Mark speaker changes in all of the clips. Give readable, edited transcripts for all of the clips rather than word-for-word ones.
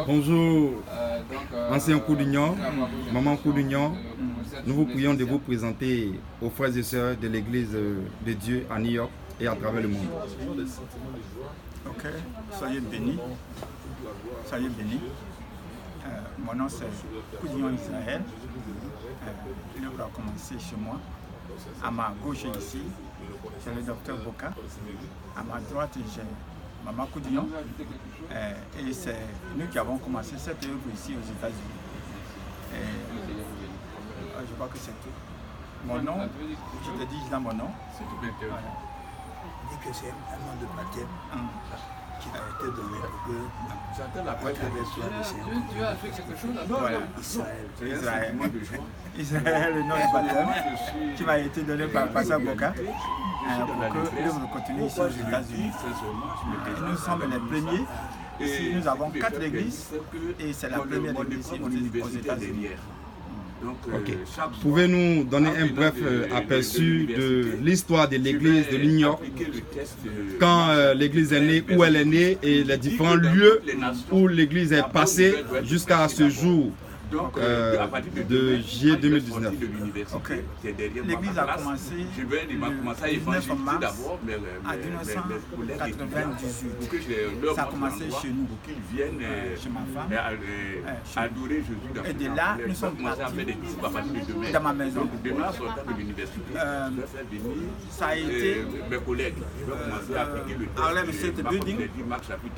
Speaker 1: Bonjour, ancien Coudunion, maman Coudunion. Nous vous prions de vous présenter aux frères et sœurs de l'Église de Dieu à New York et à travers le monde.
Speaker 2: Ok, soyez bénis. Soyez bénis. Mon nom c'est Coudunion Israël. L'œuvre a commencé chez moi. À ma gauche ici, j'ai le docteur Boka. À ma droite, j'ai Maman Coudunion. Et c'est nous qui avons commencé cette œuvre ici aux États-Unis. Je crois que c'est tout. Mon nom, je te dis là mon nom. C'est tout bien.
Speaker 3: Dit que c'est un nom de baptême qui a été donné pour que
Speaker 4: Dieu a fait quelque chose.
Speaker 2: Voilà. Israël. Israël, le nom de baptême qui m'a été donné par Pasteur Boka pour que l'œuvre continue ici aux États-Unis. Nous sommes les premiers. Ici, nous avons 4 églises et c'est la première église aux États-Unis.
Speaker 1: Okay. Pouvez-nous donner un bref aperçu de l'histoire de l'église de New York, quand l'église est née, où elle est née et les différents lieux où l'église est passée jusqu'à ce jour de juillet 2019.
Speaker 2: Okay. L'église a commencé le 19 mars à 1998. Ça a commencé chez nous, chez ma femme. Et de là, nous sommes partis dans ma maison. Ça a été Harlem State Building.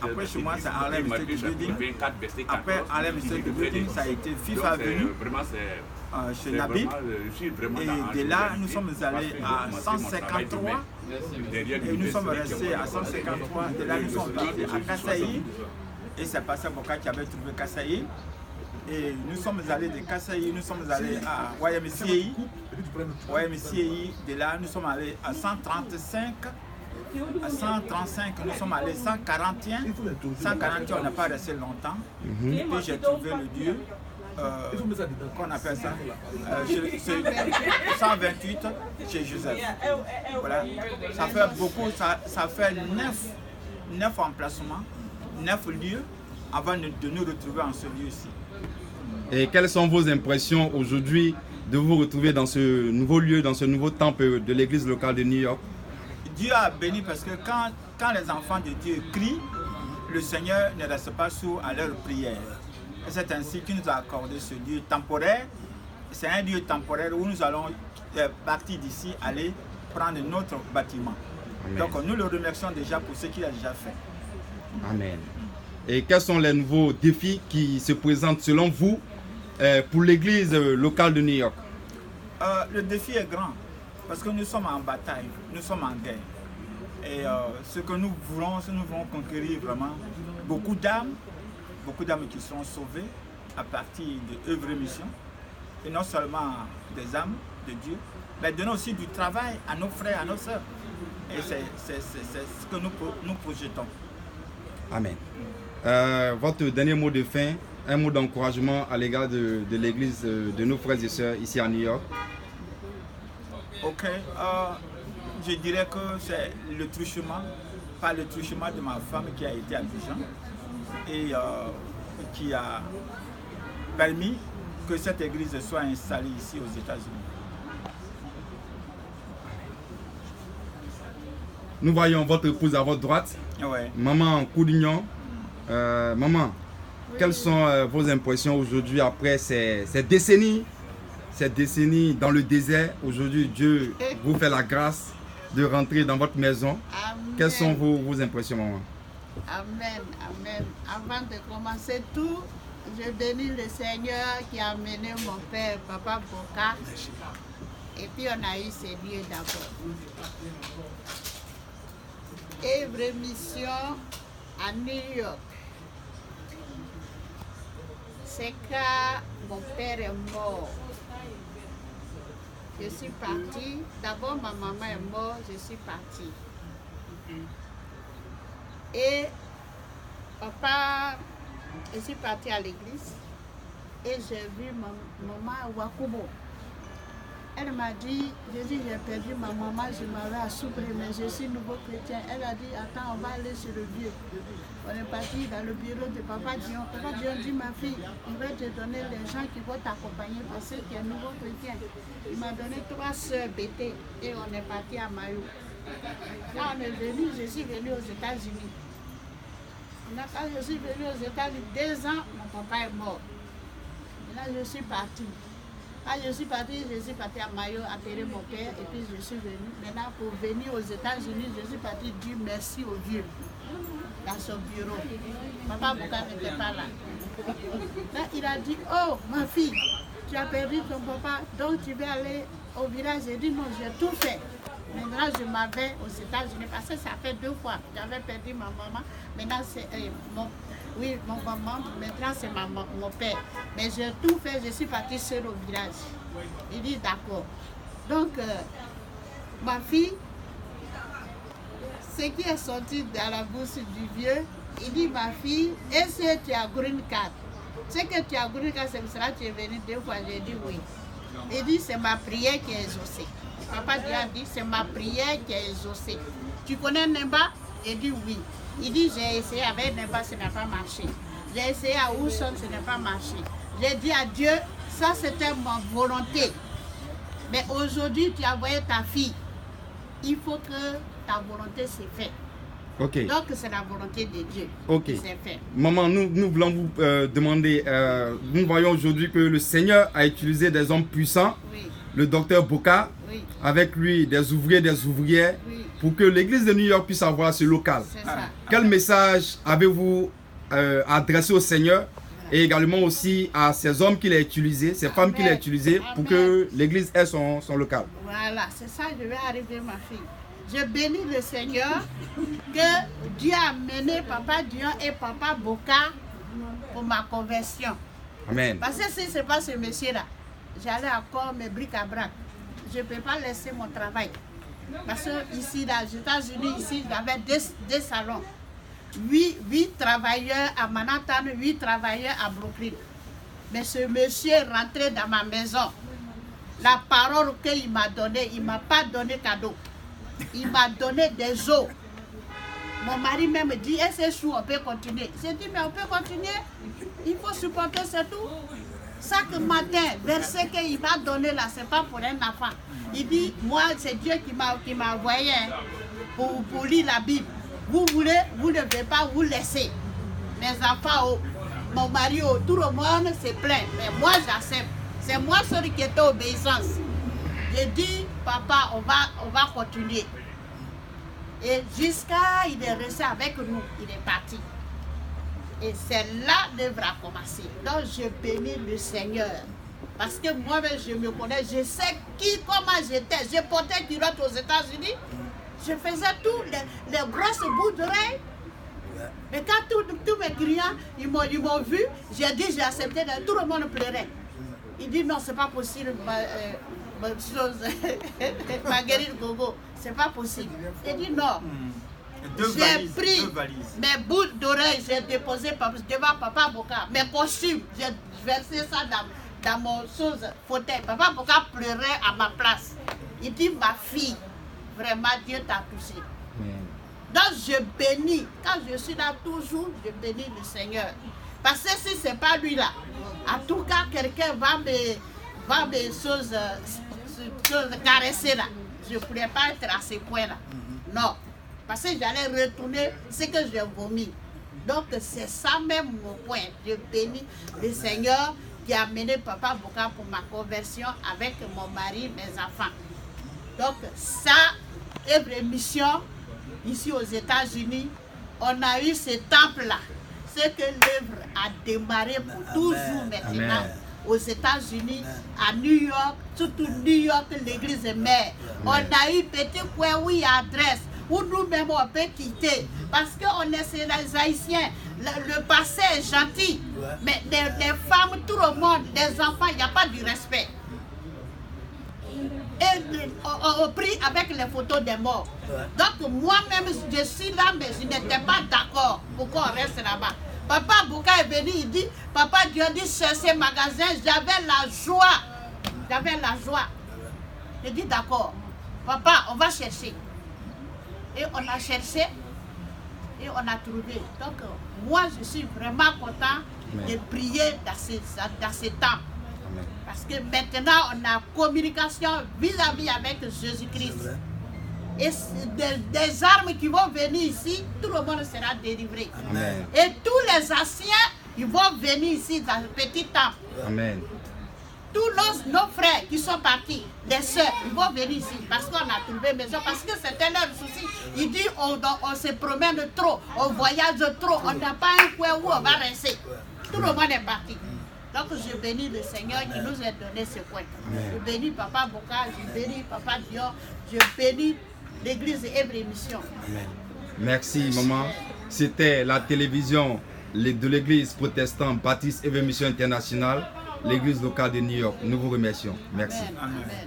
Speaker 2: Après chez moi, c'est Harlem State Building. Après Harlem State Building, ça a été Fifth Avenue chez Nabil. Et de là, nous sommes allés à 153. Et nous sommes restés à 153. De là, nous sommes partis à Kassaï. Et c'est Pasteur Boka qui avait trouvé Kassaï. Et nous sommes allés de Kassaï, nous sommes allés à YMCI. De là, nous sommes allés à 135. À 135, nous sommes allés 141. 141, on n'a pas resté longtemps. Puis j'ai trouvé le Dieu. Qu'on appelle ça 128 chez Joseph. Voilà. Ça fait beaucoup, ça fait 9 emplacements, 9 lieux avant de nous retrouver en ce lieu-ci.
Speaker 1: Et quelles sont vos impressions aujourd'hui de vous retrouver dans ce nouveau lieu, dans ce nouveau temple de l'église locale de New York?
Speaker 2: Dieu a béni parce que quand les enfants de Dieu crient, le Seigneur ne reste pas sourd à leur prière. C'est ainsi qu'il nous a accordé ce lieu temporaire. C'est un lieu temporaire où nous allons partir d'ici, aller prendre notre bâtiment. Amen. Donc nous le remercions déjà pour ce qu'il a déjà fait.
Speaker 1: Amen. Et quels sont les nouveaux défis qui se présentent selon vous pour l'église locale de New York?
Speaker 2: Le défi est grand parce que nous sommes en bataille, nous sommes en guerre. Et ce que nous voulons conquérir vraiment beaucoup d'âmes qui seront sauvées à partir de œuvres et missions. Et non seulement des âmes de Dieu, mais donnons aussi du travail à nos frères, à nos sœurs. Et c'est ce que nous projetons.
Speaker 1: Amen. Votre dernier mot de fin, un mot d'encouragement à l'égard de l'église de nos frères et sœurs ici à New York.
Speaker 2: Ok. Je dirais que c'est le truchement, pas le truchement de ma femme qui a été à Abidjan et qui a permis que cette église soit installée ici aux États-Unis.
Speaker 1: Nous voyons votre épouse à votre droite,
Speaker 2: ouais.
Speaker 1: Maman Coudunion. Maman, quelles sont vos impressions aujourd'hui après ces décennies dans le désert? Aujourd'hui, Dieu vous fait la grâce de rentrer dans votre maison.
Speaker 5: Amen.
Speaker 1: Quelles sont vos impressions, maman?
Speaker 5: Amen, amen. Avant de commencer tout, je bénis le Seigneur qui a amené mon père, Papa Boka. Et puis on a eu ces lieux d'abord. Et vraie mission à New York. C'est quand mon père est mort. Je suis partie. D'abord, ma maman est morte, je suis partie. Et papa, je suis partie à l'église et j'ai vu maman Wakubo. Elle m'a dit, j'ai perdu ma maman, je m'avais assoupli, mais je suis nouveau chrétien. Elle a dit, attends, on va aller sur le vieux. On est parti dans le bureau de Papa Dion. Papa Dion dit, ma fille, il va te donner les gens qui vont t'accompagner parce que tu es nouveau chrétien. Il m'a donné 3 sœurs bêtées et on est parti à Mayo. Quand on est venu, je suis venu aux États-Unis. Quand je suis venu aux États-Unis, 2 ans, mon papa est mort. Et là, je suis partie. Quand je suis partie à Mayo, atterrir mon père, et puis je suis venue. Maintenant, pour venir aux États-Unis, je suis partie dire merci au vieux, dans son bureau. Papa Boka n'était pas là. Là, il a dit, oh, ma fille, tu as perdu ton papa, donc tu vas aller au village. J'ai dit, non, j'ai tout fait. Maintenant, je m'en vais aux États-Unis, parce que ça fait 2 fois. J'avais perdu ma maman, maintenant c'est mon maman, maintenant c'est mon père. Mais j'ai tout fait, je suis partie seule au village. Il dit d'accord. Donc, ma fille, ce qui est sorti dans la bouche du vieux, il dit, ma fille, est-ce que tu as green card? C'est que tu as green card, c'est pour cela que tu es venue 2 fois. J'ai dit oui. Il dit, c'est ma prière qui est exaucée. Papa Dieu a dit, c'est ma prière qui est exaucée. Tu connais Nemba? J'ai dit oui. Il dit, j'ai essayé avec Nemba, ça n'a pas marché. J'ai essayé à Ousson, ça n'a pas marché. J'ai dit à Dieu, ça c'était ma volonté. Mais aujourd'hui, tu as envoyé ta fille. Il faut que ta volonté se fasse.
Speaker 1: Ok.
Speaker 5: Donc c'est la volonté de Dieu qui s'est faite.
Speaker 1: Maman, nous voulons vous demander, nous voyons aujourd'hui que le Seigneur a utilisé des hommes puissants,
Speaker 5: Oui,
Speaker 1: le docteur Boka,
Speaker 5: oui,
Speaker 1: avec lui des ouvriers, des ouvrières,
Speaker 5: oui,
Speaker 1: pour que l'église de New York puisse avoir ce local.
Speaker 5: c'est ça.
Speaker 1: Quel message avez-vous adressé au Seigneur et également aussi à ces hommes qu'il a utilisés, ces femmes qu'il a utilisées pour que l'église ait son local?
Speaker 5: Voilà, c'est ça, je vais arriver, ma fille. Je bénis le Seigneur que Dieu a mené Papa Dion et Papa Boka pour ma conversion.
Speaker 1: Amen.
Speaker 5: Parce que si ce n'est pas ce monsieur-là, j'allais encore me bric-à-brac. Je ne peux pas laisser mon travail. Parce que ici, dans les États-Unis, ici, j'avais 2 salons. 8 travailleurs à Manhattan, 8 travailleurs à Brooklyn. Mais ce monsieur est rentré dans ma maison. La parole qu'il m'a donnée, il ne m'a pas donné cadeau. Il m'a donné des os. Mon mari même dit, est-ce que on peut continuer? J'ai dit, mais on peut continuer. Il faut supporter, c'est tout. Chaque matin, verset qu'il m'a donné là, ce n'est pas pour un enfant. Il dit, moi, c'est Dieu qui m'a envoyé pour lire la Bible. Vous voulez, vous ne devez pas vous laisser. Mes enfants, mon mari, tout le monde se plaint. Mais moi, j'accepte. C'est moi celui qui était obéissance. J'ai dit, papa, on va continuer. Et jusqu'à il est resté avec nous, il est parti. Et c'est là l'œuvre a commencé. Donc je bénis le Seigneur. Parce que moi-même, je me connais, je sais comment j'étais. Je portais culotte aux États-Unis. Je faisais tous les grosses bouts d'oreilles. Mais quand tous mes clients, ils m'ont vu, j'ai dit, j'ai accepté, tout le monde pleurait. Il dit, non, c'est pas possible. Marguerite Gogo, c'est pas possible. Il dit non. J'ai pris mes bouts d'oreilles, j'ai déposé devant Papa Boka, mes costumes, j'ai versé ça dans mon fauteuil. Papa Boka pleurait à ma place. Il dit, ma fille, vraiment Dieu t'a touché. Donc je bénis, quand je suis là toujours, je bénis le Seigneur. Parce que si ce n'est pas lui là, en tout cas quelqu'un va me caresser là. Je ne pourrais pas être à ce point là. Non. Parce que j'allais retourner ce que j'ai vomi. Donc c'est ça même mon point. Je bénis le Seigneur qui a mené Papa Boka pour ma conversion avec mon mari, mes enfants. Donc ça, œuvre mission, ici aux États-Unis, on a eu ce temple-là. C'est que l'œuvre a démarré pour toujours maintenant.
Speaker 1: Amen.
Speaker 5: Aux États-Unis, à New York, surtout New York, l'église est mère. On a eu petit coin où il y a adresse, où nous-mêmes on peut quitter. Parce qu'on est les Haïtiens, le passé est gentil, mais les femmes, tout le monde, les enfants, il n'y a pas du respect. Et on prie avec les photos des morts. Donc moi-même, je suis là, mais je n'étais pas d'accord pour qu'on reste là-bas. Papa Boka est venu, il dit, Papa Dieu dit, chercher magasin, j'avais la joie. J'avais la joie. J'ai dit d'accord, papa, on va chercher. Et on a cherché et on a trouvé. Donc, moi, je suis vraiment content de prier dans ces temps.
Speaker 1: Amen.
Speaker 5: Parce que maintenant, on a communication vis-à-vis avec Jésus-Christ. Et des armes qui vont venir ici, tout le monde sera délivré.
Speaker 1: Amen.
Speaker 5: Et tous les anciens, ils vont venir ici dans le petit temple.
Speaker 1: Amen.
Speaker 5: Tous nos frères qui sont partis, les sœurs, ils vont venir ici parce qu'on a trouvé maison. Parce que c'était leur souci. Ils disent on se promène trop, on voyage trop, on n'a pas un coin où on va rester. Tout le monde est parti. Donc je bénis le Seigneur qui nous a donné ce coin. Je bénis Papa Boka, je bénis Papa Dion, je bénis l'église Every Mission.
Speaker 1: Amen. Merci maman. C'était la télévision de l'église protestante baptiste Every Mission International, l'église locale de New York. Nous vous remercions. Merci.
Speaker 5: Amen. Amen.